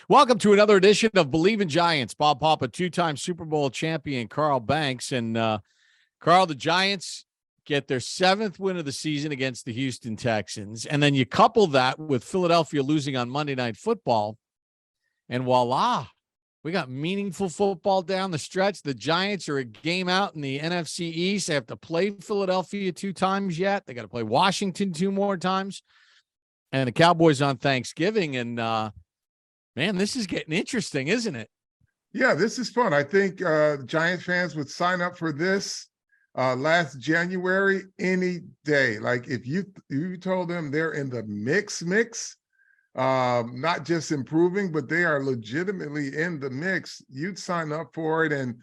Welcome to another edition of Believe in Giants. Bob Papa, two-time Super Bowl champion Carl Banks. And Carl, the Giants get their seventh win of the season against the Houston Texans. And then you couple that with Philadelphia losing on Monday Night Football. And voila, we got meaningful football down the stretch. The Giants are a game out in the NFC East. They have to play Philadelphia 2 times yet. They got to play Washington 2 more times. And the Cowboys on Thanksgiving. And, man, this is getting interesting, isn't it? Yeah, this is fun. I think Giants fans would sign up for this last January any day. Like if you told them they're in the mix, not just improving, but they are legitimately in the mix, you'd sign up for it. And,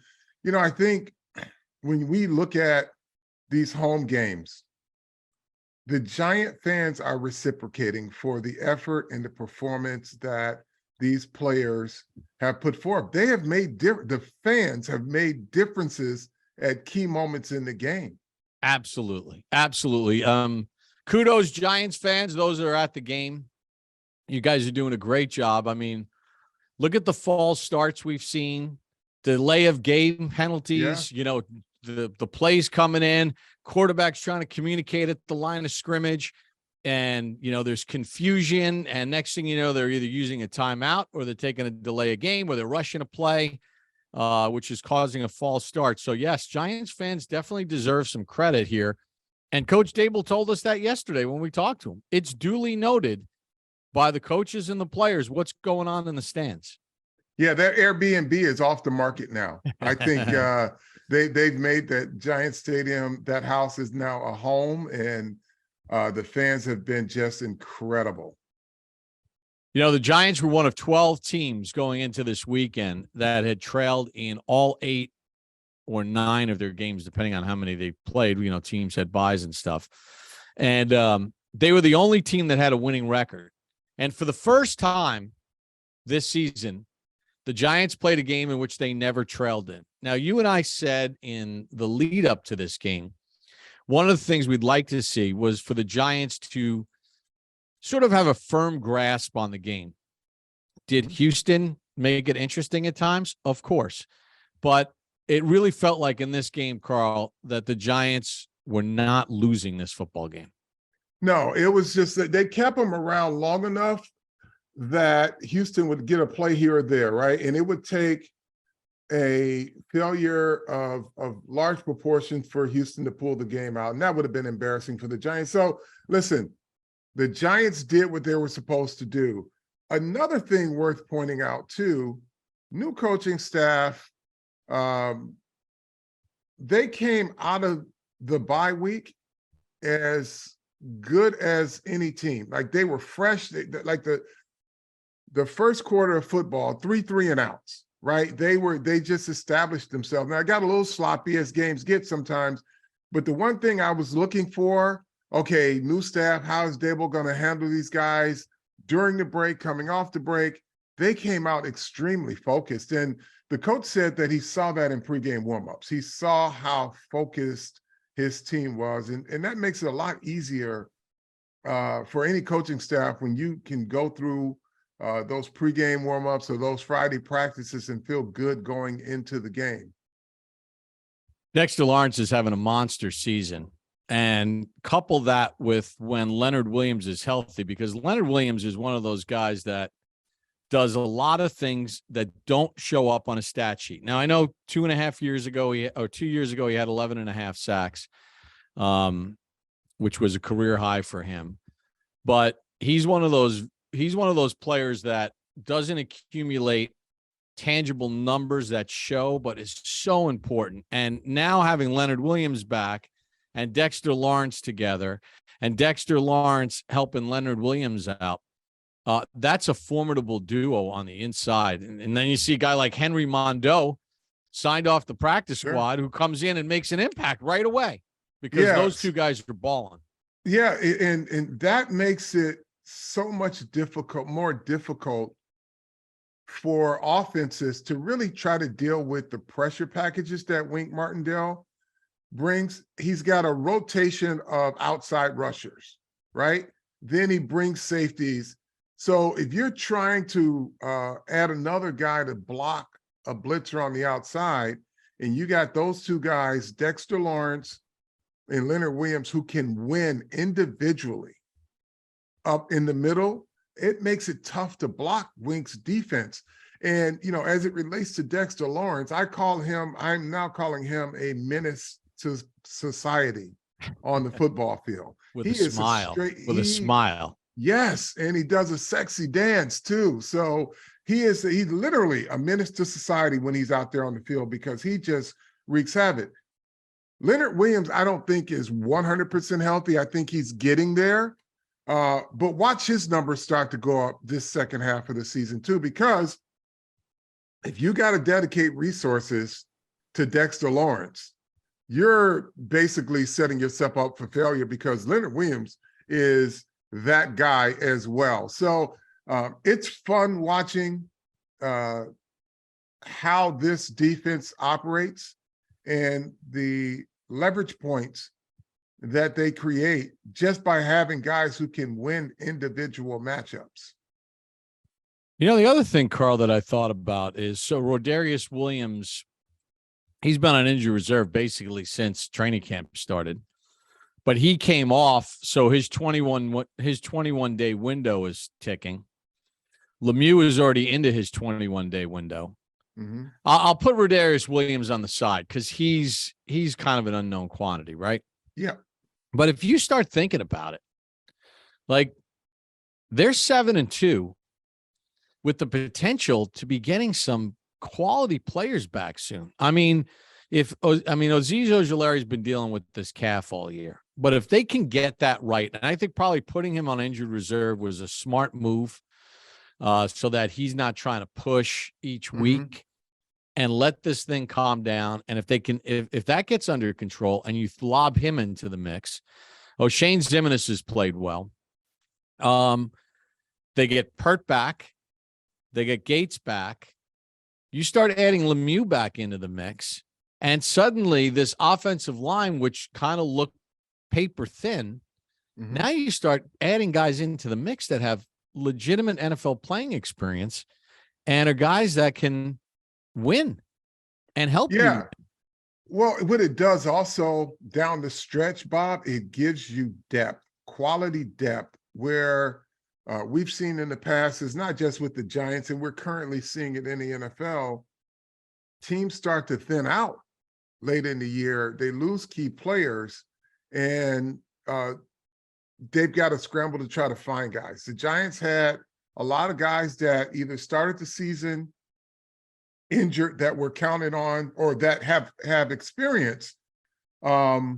I think when we look at these home games, the Giant fans are reciprocating for the effort and the performance that these players have put forth. They have made the fans have made differences at key moments in the game. Absolutely. Kudos, Giants fans, those that are at the game. You guys are doing a great job. I mean, look at the false starts we've seen, delay of game penalties, the plays coming in, quarterbacks trying to communicate at the line of scrimmage. And, there's confusion. And next thing you know, they're either using a timeout or they're taking a delay of game or they're rushing a play, which is causing a false start. So, yes, Giants fans definitely deserve some credit here. And Coach Dable told us that yesterday when we talked to him. It's duly noted by the coaches and the players what's going on in the stands. Yeah, that Airbnb is off the market now. I think they've made that Giant Stadium, that house is now a home, and the fans have been just incredible. The Giants were one of 12 teams going into this weekend that had trailed in all 8 or 9 of their games, depending on how many they played. Teams had buys and stuff. And they were the only team that had a winning record. And for the first time this season, the Giants played a game in which they never trailed in. Now, you and I said in the lead up to this game, one of the things we'd like to see was for the Giants to sort of have a firm grasp on the game. Did Houston make it interesting at times? Of course. But it really felt like in this game, Carl, that the Giants were not losing this football game. No, it was just that they kept them around long enough that Houston would get a play here or there, right? And it would take a failure of large proportions for Houston to pull the game out. And that would have been embarrassing for the Giants. So listen, the Giants did what they were supposed to do. Another thing worth pointing out too, new coaching staff, they came out of the bye week as good as any team. Like they were fresh. Like the first quarter of football, 3 and outs. Right? They just established themselves. Now I got a little sloppy as games get sometimes, but the one thing I was looking for, okay, new staff, how is Dable going to handle these guys during the break, coming off the break? They came out extremely focused. And the coach said that he saw that in pregame warmups. He saw how focused his team was. And that makes it a lot easier for any coaching staff when you can go through those pregame warmups or those Friday practices and feel good going into the game. Dexter Lawrence is having a monster season, and couple that with when Leonard Williams is healthy, because Leonard Williams is one of those guys that does a lot of things that don't show up on a stat sheet. Now, I know 2 years ago, he had 11.5 sacks, which was a career high for him. But he's one of those players that doesn't accumulate tangible numbers that show, but is so important. And now having Leonard Williams back and Dexter Lawrence together, and Dexter Lawrence helping Leonard Williams out, that's a formidable duo on the inside. And then you see a guy like Henry Mondeau signed off the practice squad, who comes in and makes an impact right away because those two guys are balling. Yeah, and that makes it so much more difficult for offenses to really try to deal with the pressure packages that Wink Martindale brings. He's got a rotation of outside rushers, right? Then he brings safeties. So if you're trying to add another guy to block a blitzer on the outside, and you got those two guys, Dexter Lawrence and Leonard Williams, who can win individually up in the middle, it makes it tough to block Wink's defense. And, as it relates to Dexter Lawrence, I'm now calling him a menace to society on the football field. With a smile. Yes, and he does a sexy dance too. So he's literally a menace to society when he's out there on the field because he just wreaks havoc. Leonard Williams, I don't think is 100% healthy. I think he's getting there. But watch his numbers start to go up this second half of the season too, because if you got to dedicate resources to Dexter Lawrence, you're basically setting yourself up for failure because Leonard Williams is that guy as well. So it's fun watching how this defense operates and the leverage points that they create just by having guys who can win individual matchups. The other thing, Carl, that I thought about is Rodarius Williams, he's been on injury reserve basically since training camp started, but he came off. So his 21-day window is ticking. Lemieux is already into his 21-day window. Mm-hmm. I'll put Rodarius Williams on the side because he's kind of an unknown quantity, right? Yeah. But if you start thinking about it, like they're 7-2 with the potential to be getting some quality players back soon. Azeez Ojulari's been dealing with this calf all year, but if they can get that right, and I think probably putting him on injured reserve was a smart move, so that he's not trying to push each week and let this thing calm down. And if they can, if that gets under control and you lob him into the mix, Shane Zimenez has played well. They get Pert back. They get Gates back. You start adding Lemieux back into the mix. And suddenly this offensive line, which kind of looked paper thin, now you start adding guys into the mix that have legitimate NFL playing experience and are guys that can win and help you. Well, what it does also down the stretch, Bob, it gives you depth, quality depth, where we've seen in the past is not just with the Giants, and we're currently seeing it in the NFL. Teams start to thin out late in the year. They lose key players, and they've got to scramble to try to find guys. The Giants had a lot of guys that either started the season injured that were counted on or that have experience that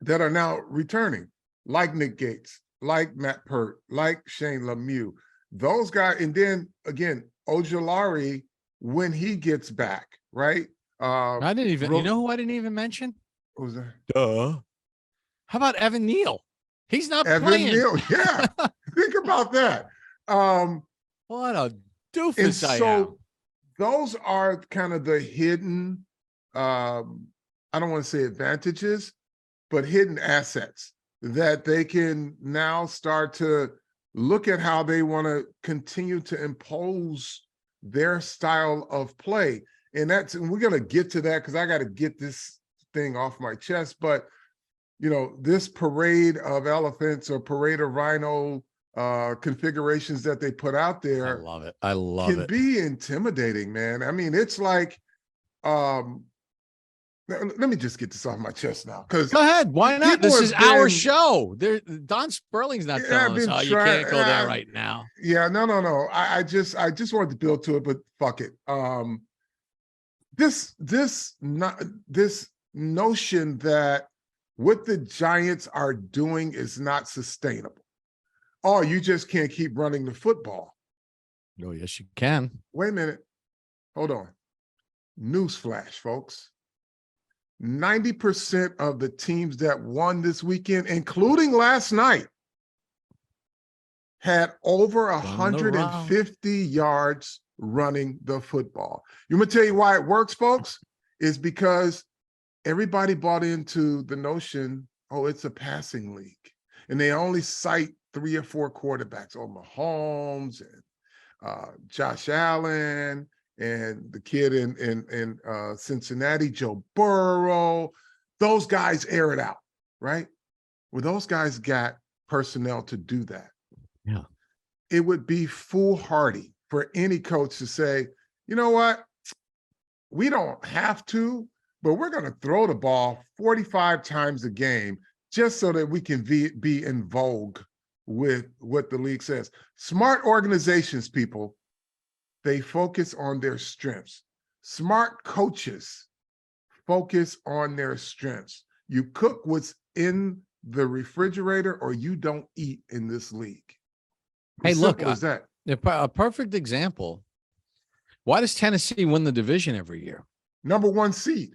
are now returning, like Nick Gates, like Matt Pert, like Shane Lemieux. Those guys, and then again, Ojulari when he gets back, right? I didn't even, you know who I didn't even mention? Who was that? Duh. How about Evan Neal? He's not Evan playing. Neal, yeah. Think about that. What a doofus I am. Those are kind of the hidden, I don't want to say advantages, but hidden assets that they can now start to look at how they want to continue to impose their style of play. And we're going to get to that because I got to get this thing off my chest. But, this parade of elephants or parade of rhino configurations that they put out there. I love it. Can be intimidating, man. I mean, it's like, let me just get this off my chest now. Because go ahead, why not? This is our show. Don Sperling's not telling us, you can't go there right now. Yeah, no. I just wanted to build to it, but fuck it. This notion that what the Giants are doing is not sustainable. Oh, you just can't keep running the football. Oh, yes, you can. Wait a minute. Hold on. Newsflash, folks. 90% of the teams that won this weekend, including last night, had over 150 yards running the football. You want me to tell you why it works, folks? Is because everybody bought into the notion, it's a passing league. And they only cite 3 or 4 quarterbacks, Mahomes and Josh Allen and the kid in Cincinnati, Joe Burrow. Those guys air it out, right? Well, those guys got personnel to do that. Yeah. It would be foolhardy for any coach to say, you know what? We don't have to, but we're going to throw the ball 45 times a game just so that we can be in vogue with what the league says. Smart organizations, people, they focus on their strengths. Smart coaches focus on their strengths. You cook what's in the refrigerator or you don't eat in this league. Hey, look, simple as that. A perfect example. Why does Tennessee win the division every year? Number 1 seed.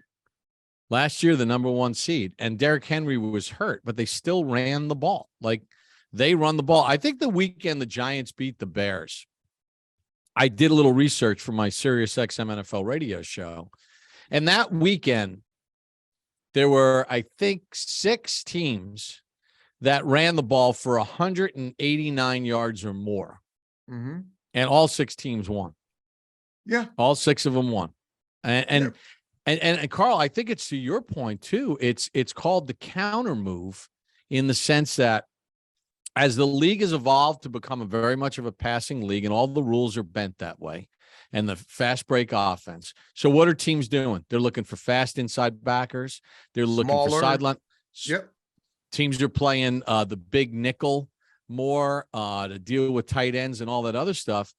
Last year, the number 1 seed, and Derrick Henry was hurt, but they still ran the ball. Like, they run the ball. I think the weekend the Giants beat the Bears, I did a little research for my SiriusXM NFL radio show. And that weekend, there were, I think, 6 teams that ran the ball for 189 yards or more. Mm-hmm. And all 6 teams won. Yeah. All 6 of them won. And Carl, I think it's to your point too. It's called the counter move in the sense that as the league has evolved to become very much of a passing league and all the rules are bent that way and the fast break offense. So what are teams doing? They're looking for fast inside backers. They're looking for sideline. Yep. Teams are playing the big nickel more to deal with tight ends and all that other stuff.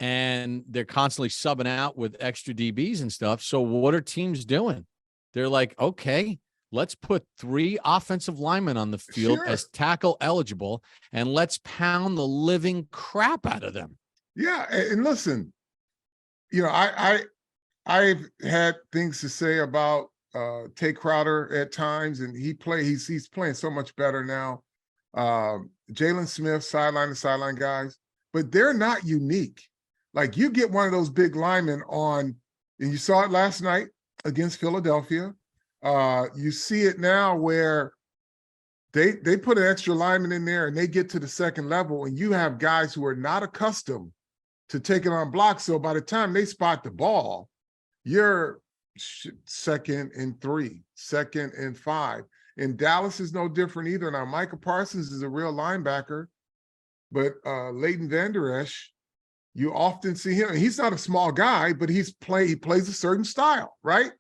And they're constantly subbing out with extra DBs and stuff. So what are teams doing? They're like, okay, let's put 3 offensive linemen on the field as tackle eligible, and let's pound the living crap out of them. Yeah, and listen, you know, I've had things to say about Tay Crowder at times, and he's playing so much better now. Jalen Smith, sideline to sideline guys, but they're not unique. Like, you get one of those big linemen on, and you saw it last night against Philadelphia. You see it now where they put an extra lineman in there and they get to the second level, and you have guys who are not accustomed to taking on blocks. So by the time they spot the ball, you're 2nd and 3, 2nd and 5. And Dallas is no different either. Now, Micah Parsons is a real linebacker, but Leighton Vander Esch, you often see him. He's not a small guy, but he plays a certain style, right?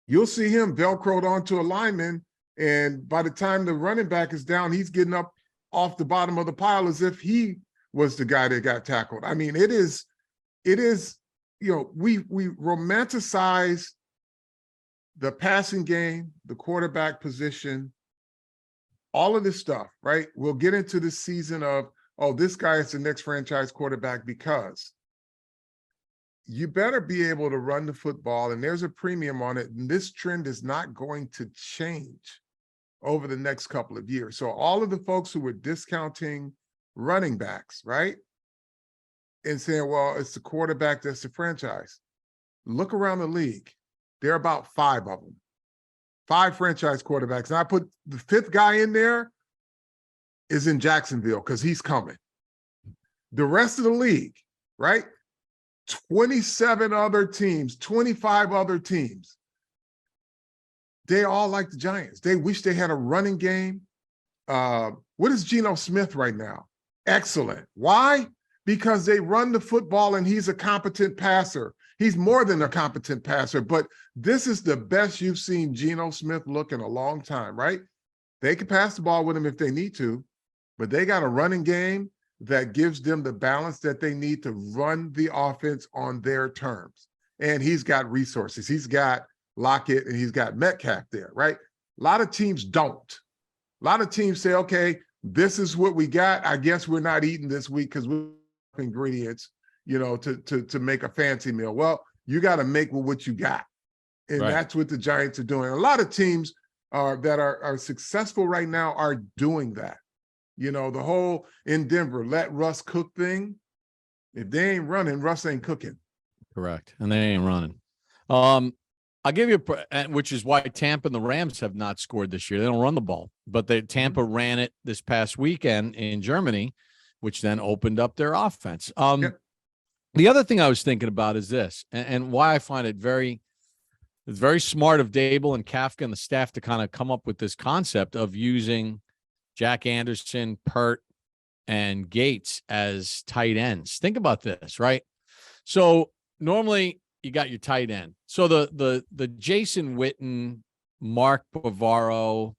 You'll see him Velcroed onto a lineman, and by the time the running back is down, he's getting up off the bottom of the pile as if he was the guy that got tackled. I mean, it is, you know, we romanticize the passing game, the quarterback position, all of this stuff, right? We'll get into the season of, oh, this guy is the next franchise quarterback, because you better be able to run the football, and there's a premium on it. And this trend is not going to change over the next couple of years. So all of the folks who were discounting running backs, right, and saying, well, it's the quarterback that's the franchise. Look around the league. There are about 5 of them, 5 franchise quarterbacks. And I put the 5th guy in there is in Jacksonville because he's coming. The rest of the league, right? 27 other teams, 25 other teams. They all like the Giants. They wish they had a running game. What is Geno Smith right now? Excellent. Why? Because they run the football and he's a competent passer. He's more than a competent passer, but this is the best you've seen Geno Smith look in a long time, right? They can pass the ball with him if they need to, but they got a running game that gives them the balance that they need to run the offense on their terms. And he's got resources. He's got Lockett and he's got Metcalf there, right? A lot of teams don't. A lot of teams say, okay, this is what we got. I guess we're not eating this week because we have ingredients, you know, to make a fancy meal. Well, you got to make with what you got. And that's what the Giants are doing. A lot of teams that are successful right now are doing that. You know, the whole in Denver, let Russ cook thing. If they ain't running, Russ ain't cooking. Correct. And they ain't running. I'll give you, which is why Tampa and the Rams have not scored this year. They don't run the ball, but Tampa ran it this past weekend in Germany, which then opened up their offense. The other thing I was thinking about is this, and why I find it's very smart of Dable and Kafka and the staff to kind of come up with this concept of using Jack Anderson, Pert, and Gates as tight ends. Think about this, right? So normally you got your tight end. So the Jason Witten, Mark Bavaro,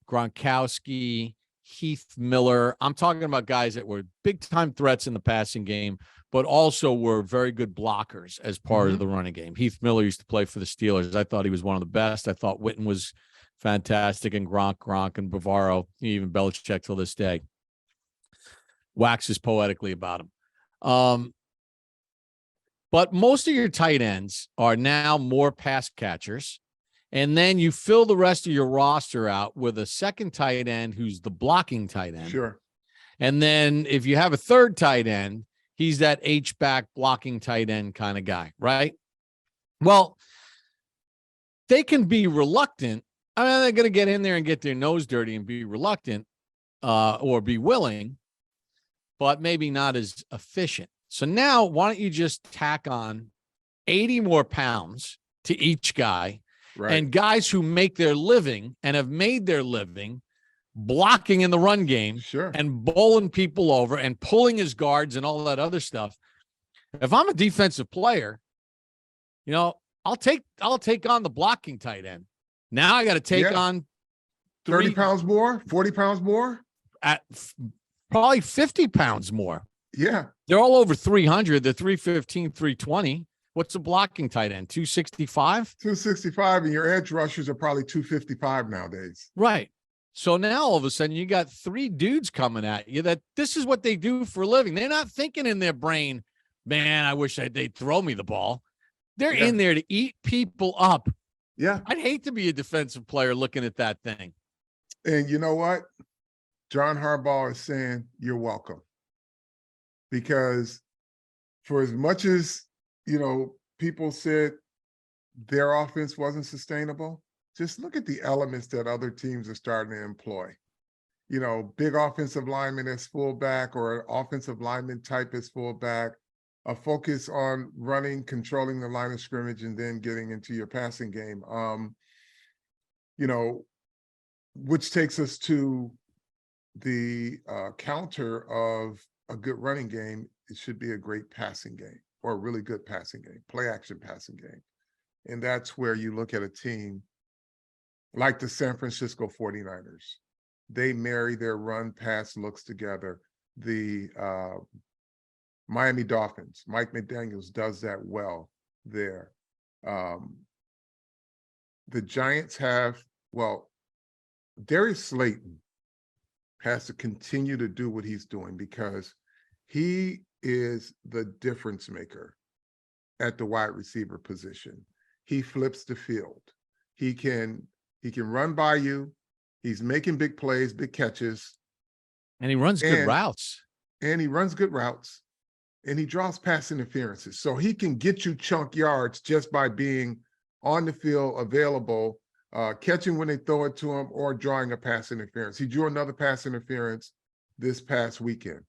Gronkowski, Heath Miller. I'm talking about guys that were big time threats in the passing game, but also were very good blockers as part of the running game. Heath Miller used to play for the Steelers. I thought he was one of the best. I thought Witten was fantastic, and Gronk and Bavaro, even Belichick till this day waxes poetically about him. But most of your tight ends are now more pass catchers. And then you fill the rest of your roster out with a second tight end who's the blocking tight end. Sure. And then if you have a third tight end, he's that H-back blocking tight end kind of guy, right? Well, they can be reluctant. I mean, they're going to get in there and get their nose dirty and be reluctant or be willing, but maybe not as efficient. So now why don't you just tack on 80 more pounds to each guy, right? And guys who make their living and have made their living blocking in the run game, sure, and bowling people over and pulling his guards and all that other stuff. If I'm a defensive player, I'll take on the blocking tight end. Now I got to take on 30 pounds more, 40 pounds more, at probably 50 pounds more. Yeah. They're all over 300. They're 315, 320. What's a blocking tight end? 265? 265, and your edge rushers are probably 255 nowadays. Right. So now all of a sudden you got three dudes coming at you that this is what they do for a living. They're not thinking in their brain, man, I wish they'd throw me the ball. They're in there to eat people up. Yeah. I'd hate to be a defensive player looking at that thing. And you know what? John Harbaugh is saying, you're welcome. Because for as much as, people said their offense wasn't sustainable, just look at the elements that other teams are starting to employ. Big offensive lineman as fullback, or an offensive lineman type as fullback, a focus on running, controlling the line of scrimmage, and then getting into your passing game. Which takes us to the counter of a good running game. It should be a great passing game, or a really good passing game, play action passing game. And that's where you look at a team like the San Francisco 49ers. They marry their run pass looks together. The Miami Dolphins, Mike McDaniels does that well there. The Giants have, Darius Slayton has to continue to do what he's doing, because he is the difference maker at the wide receiver position. He flips the field. He can run by you. He's making big plays, big catches. And he runs good routes. And he runs good routes. And he draws pass interferences. So he can get you chunk yards just by being on the field, available, catching when they throw it to him, or drawing a pass interference. He drew another pass interference this past weekend.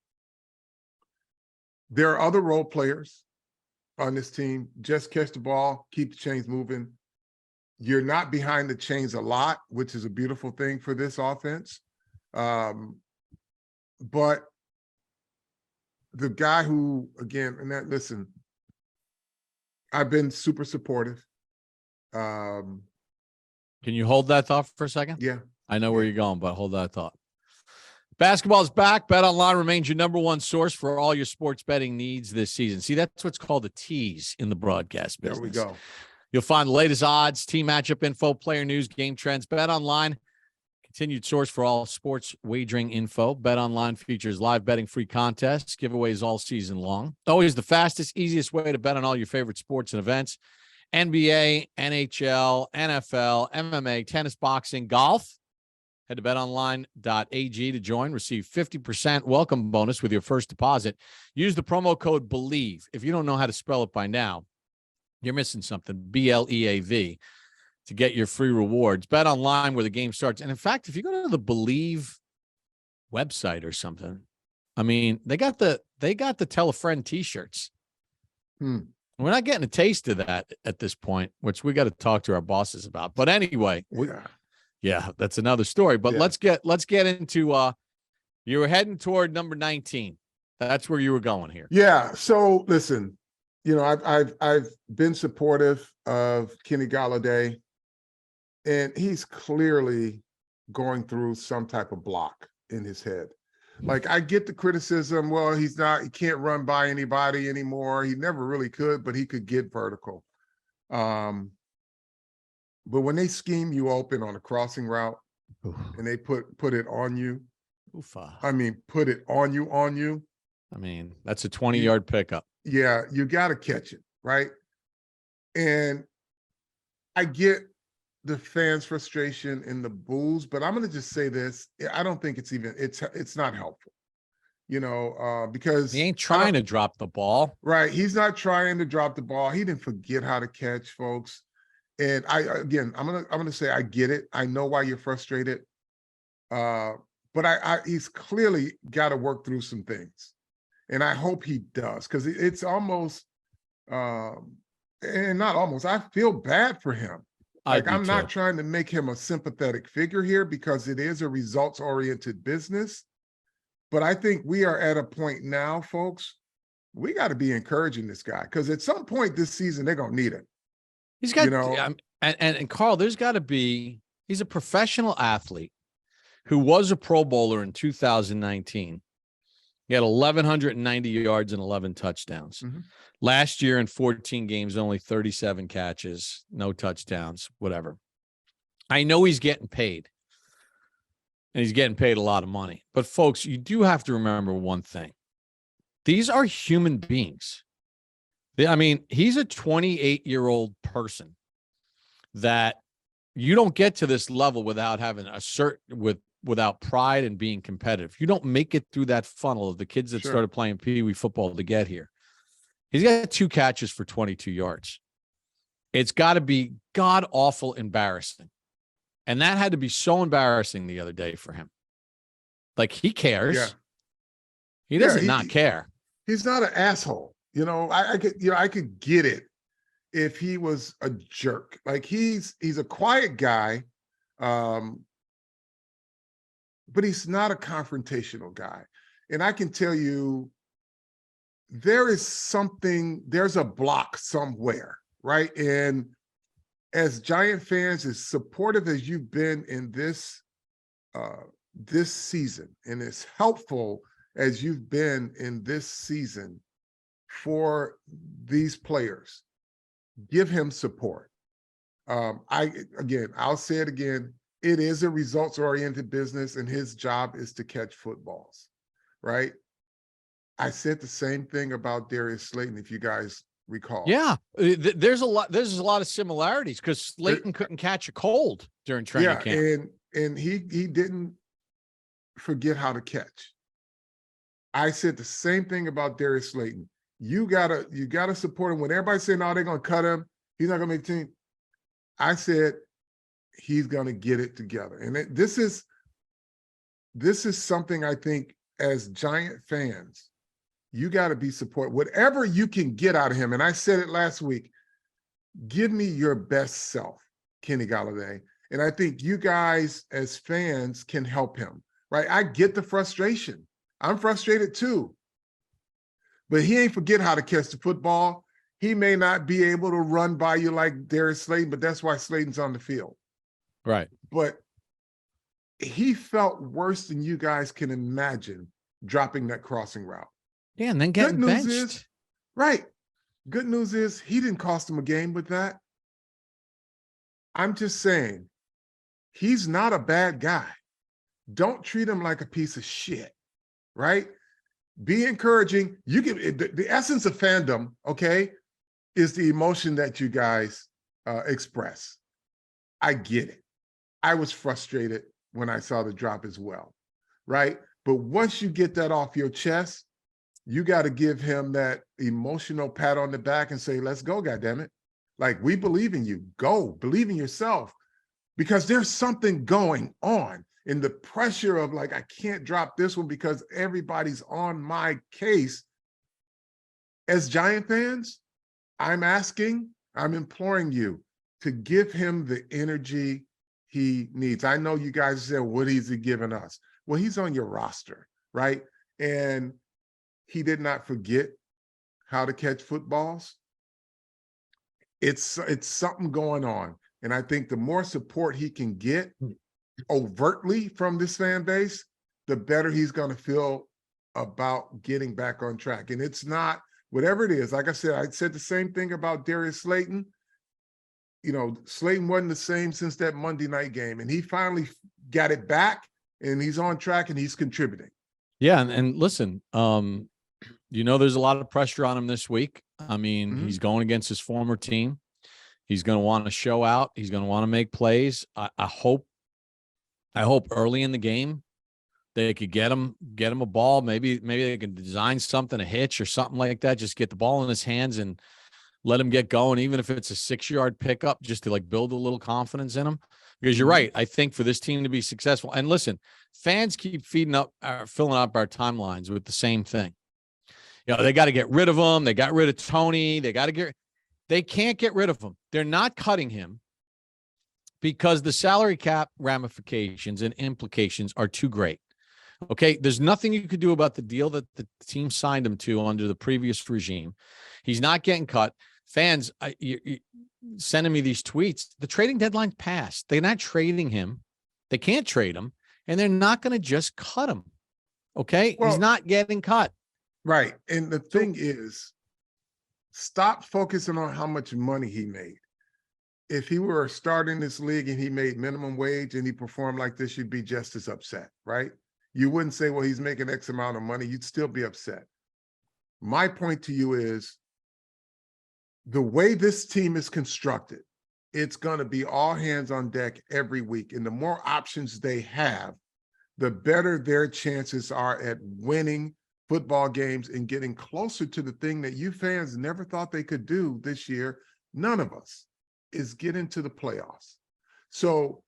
There are other role players on this team. Just catch the ball, keep the chains moving. You're not behind the chains a lot, which is a beautiful thing for this offense. But the guy who, again, listen, I've been super supportive. Can you hold that thought for a second? Yeah. I know where you're going, but hold that thought. Basketball's back. BetOnline remains your number one source for all your sports betting needs this season. See, that's what's called a tease in the broadcast business. There we go. You'll find the latest odds, team matchup info, player news, game trends. BetOnline, continued source for all sports wagering info. BetOnline features live betting, free contests, giveaways all season long. Always the fastest, easiest way to bet on all your favorite sports and events. NBA, NHL, NFL, MMA, tennis, boxing, golf. Head to betonline.ag to join. Receive 50% welcome bonus with your first deposit. Use the promo code BELIEVE. If you don't know how to spell it by now, you're missing something. BLEAV to get your free rewards. Bet online where the game starts. And in fact, if you go to the Believe website or something, I mean, they got the Tell a Friend t-shirts. We're not getting a taste of that at this point, which we got to talk to our bosses about. But anyway, yeah, that's another story. But let's get into you were heading toward number 19. That's where you were going here. Yeah. So listen, you know, I've been supportive of Kenny Galladay, and he's clearly going through some type of block in his head. Like, I get the criticism. Well, he can't run by anybody anymore. He never really could, but he could get vertical. But when they scheme you open on a crossing route and they put it on you, I mean, put it on you. I mean, that's a 20-yard pickup. Yeah, you got to catch it, right? And I get the fans' frustration and the boos, but I'm going to just say this. I don't think it's not helpful, you know, because he ain't trying to drop the ball. Right. He's not trying to drop the ball. He didn't forget how to catch, folks. And I'm going to say, I get it. I know why you're frustrated. But he's clearly got to work through some things. And I hope he does, because it's almost, and not almost, I feel bad for him. Like, I'm not trying to make him a sympathetic figure here, because it is a results-oriented business. But I think we are at a point now, folks, we got to be encouraging this guy, because at some point this season, they're going to need him. He's got, you know, and Carl, he's a professional athlete who was a Pro Bowler in 2019. He had 1,190 yards and 11 touchdowns. Last year in 14 games, only 37 catches, no touchdowns, whatever. I know he's getting paid, and he's getting paid a lot of money. But, folks, you do have to remember one thing. These are human beings. I mean, he's a 28-year-old person that you don't get to this level without having without pride and being competitive. You don't make it through that funnel of the kids that started playing Pee Wee football to get here. He's got 2 catches for 22 yards. It's got to be god-awful embarrassing. And that had to be so embarrassing the other day for him. Like, he cares. Yeah. He doesn't not care. He's not an asshole. You know, I could get it if he was a jerk. Like, he's a quiet guy. But he's not a confrontational guy. And I can tell you, there's a block somewhere, right? And as Giant fans, as supportive as you've been in this season, and as helpful as you've been in this season for these players, give him support. I'll say it again. It is a results-oriented business, and his job is to catch footballs, right? I said the same thing about Darius Slayton, if you guys recall. Yeah, there's a lot of similarities, because Slayton couldn't catch a cold during training camp. And he didn't forget how to catch. I said the same thing about Darius Slayton. You gotta support him. When everybody's saying, "Oh, they're gonna cut him, he's not gonna make the team," I said, he's going to get it together. And this is something I think, as Giant fans, you got to be supportive. Whatever you can get out of him, and I said it last week, give me your best self, Kenny Galladay. And I think you guys as fans can help him, right? I get the frustration. I'm frustrated too. But he ain't forget how to catch the football. He may not be able to run by you like Darius Slayton, but that's why Slayton's on the field. Right. But he felt worse than you guys can imagine dropping that crossing route. Yeah, and then getting benched. Good news is he didn't cost him a game with that. I'm just saying, he's not a bad guy. Don't treat him like a piece of shit, right? Be encouraging. You can the essence of fandom, okay, is the emotion that you guys express. I get it. I was frustrated when I saw the drop as well, right? But once you get that off your chest, you got to give him that emotional pat on the back and say, "Let's go, goddammit." Like, we believe in you. Go, believe in yourself, because there's something going on. And the pressure of like, I can't drop this one because everybody's on my case. As Giant fans, I'm imploring you to give him the energy he needs. I know you guys said, what is he giving us? Well, he's on your roster, right? And he did not forget how to catch footballs. It's something going on. And I think the more support he can get overtly from this fan base, the better he's going to feel about getting back on track. And it's not, whatever it is, like I said the same thing about Darius Slayton. You know, Slayton wasn't the same since that Monday night game, and he finally got it back, and he's on track, and he's contributing. Yeah, and listen, there's a lot of pressure on him this week. I mean, he's going against his former team. He's going to want to show out. He's going to want to make plays. I hope early in the game they could get him a ball. Maybe they can design something, a hitch or something like that. Just get the ball in his hands and let him get going, even if it's a 6-yard pickup, just to like build a little confidence in him. Because you're right. I think for this team to be successful, and listen, fans keep filling up our timelines with the same thing. You know, they got to get rid of him. They got rid of Tony. They can't get rid of him. They're not cutting him because the salary cap ramifications and implications are too great. Okay, there's nothing you could do about the deal that the team signed him to under the previous regime. He's not getting cut. Fans, you sending me these tweets. The trading deadline passed. They're not trading him. They can't trade him, and they're not going to just cut him. Okay, he's not getting cut. Right, and the thing is, stop focusing on how much money he made. If he were starting this league and he made minimum wage and he performed like this, you'd be just as upset, right? You wouldn't say, well, he's making X amount of money. You'd still be upset. My point to you is, the way this team is constructed, it's going to be all hands on deck every week. And the more options they have, the better their chances are at winning football games and getting closer to the thing that you fans never thought they could do this year. None of us, is get into the playoffs. So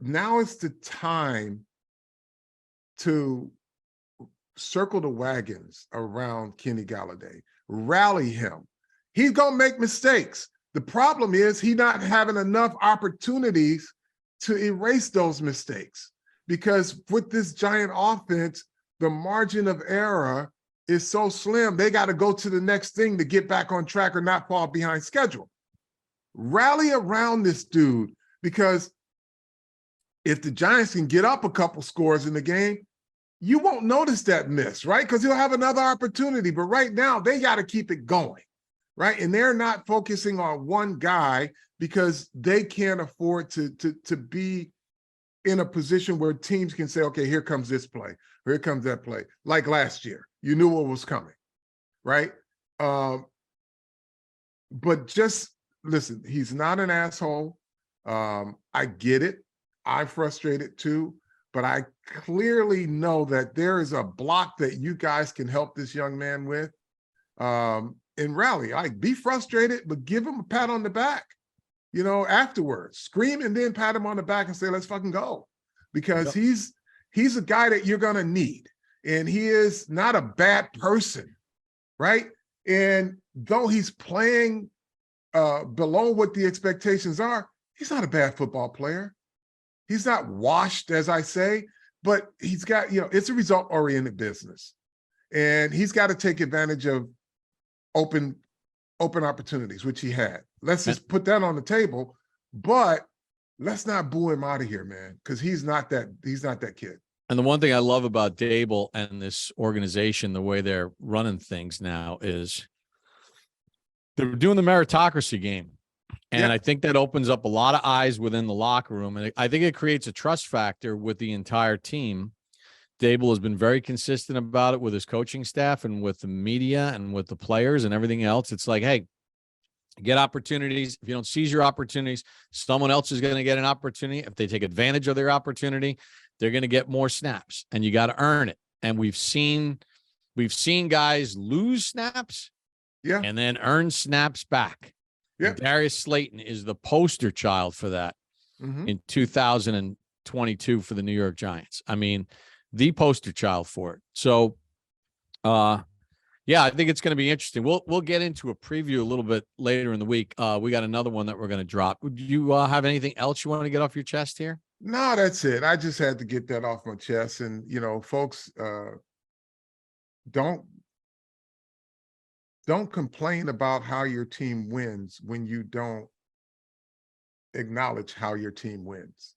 now is the time to circle the wagons around Kenny Galladay, rally him. He's going to make mistakes. The problem is he's not having enough opportunities to erase those mistakes, because with this Giant offense, the margin of error is so slim. They got to go to the next thing to get back on track or not fall behind schedule. Rally around this dude, because if the Giants can get up a couple scores in the game, you won't notice that miss, right? Because he'll have another opportunity. But right now, they got to keep it going, right? And they're not focusing on one guy because they can't afford to be in a position where teams can say, okay, here comes this play, or here comes that play. Like last year, you knew what was coming, right? But just listen, he's not an asshole. I get it. I'm frustrated too, but I clearly know that there is a block that you guys can help this young man with. And rally, like, be frustrated, but give him a pat on the back, afterwards. Scream and then pat him on the back and say, let's fucking go. Because he's a guy that you're going to need. And he is not a bad person, right? And though he's playing below what the expectations are, he's not a bad football player. He's not washed, as I say, but he's got, it's a result-oriented business. And he's got to take advantage of open opportunities, which he had. Let's just put that on the table, but let's not boo him out of here, man, because he's not that kid. And the one thing I love about Dable and this organization, the way they're running things now, is they're doing the meritocracy game. And I think that opens up a lot of eyes within the locker room. And I think it creates a trust factor with the entire team. Dable has been very consistent about it with his coaching staff and with the media and with the players and everything else. It's like, hey, get opportunities. If you don't seize your opportunities, someone else is going to get an opportunity. If they take advantage of their opportunity, they're going to get more snaps, and you got to earn it. And we've seen guys lose snaps and then earn snaps back. Yep. Darius Slayton is the poster child for that in 2022 for the New York Giants. I mean, the poster child for it. So, yeah, I think it's going to be interesting. We'll get into a preview a little bit later in the week. We got another one that we're going to drop. Do you have anything else you want to get off your chest here? No, that's it. I just had to get that off my chest. And, folks, don't complain about how your team wins when you don't acknowledge how your team wins.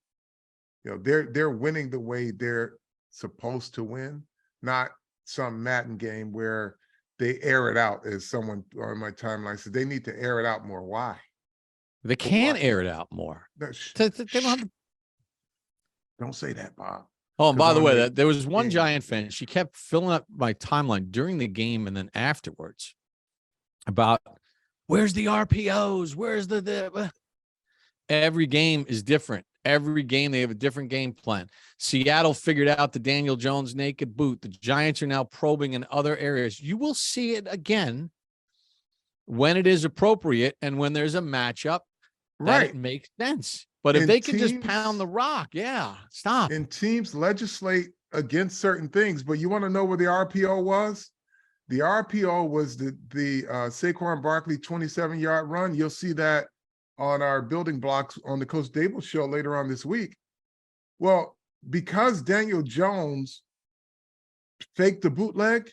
They're winning the way they're supposed to win, not some Madden game where they air it out, as someone on my timeline said. They need to air it out more. Why? They can air it out more. Don't say that, Bob. Oh, and by the way, there was one Giant fan. She kept filling up my timeline during the game and then afterwards about where's the RPOs? Where's the every game is different. Every game, they have a different game plan. Seattle figured out the Daniel Jones naked boot. The Giants are now probing in other areas. You will see it again when it is appropriate and when there's a matchup that it makes sense. But if they can just pound the rock, stop. And teams legislate against certain things, but you want to know where the RPO was? The RPO was the Saquon Barkley 27-yard run. You'll see that on our building blocks on the Coach Dable show later on this week. Well, because Daniel Jones faked the bootleg,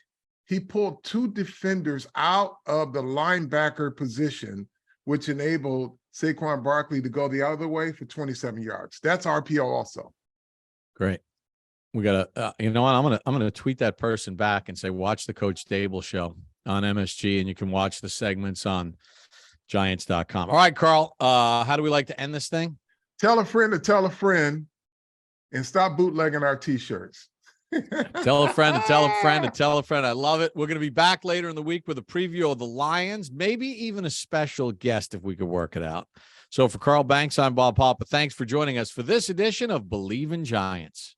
he pulled two defenders out of the linebacker position, which enabled Saquon Barkley to go the other way for 27 yards. That's RPO also. Great. We got to, you know what? I'm going to tweet that person back and say, watch the Coach Dable show on MSG, and you can watch the segments on Giants.com. All right, Carl, how do we like to end this thing? Tell a friend to tell a friend and stop bootlegging our T-shirts. Tell a friend to tell a friend to tell a friend. I love it. We're going to be back later in the week with a preview of the Lions, maybe even a special guest if we could work it out. So for Carl Banks, I'm Bob Papa. Thanks for joining us for this edition of Believe in Giants.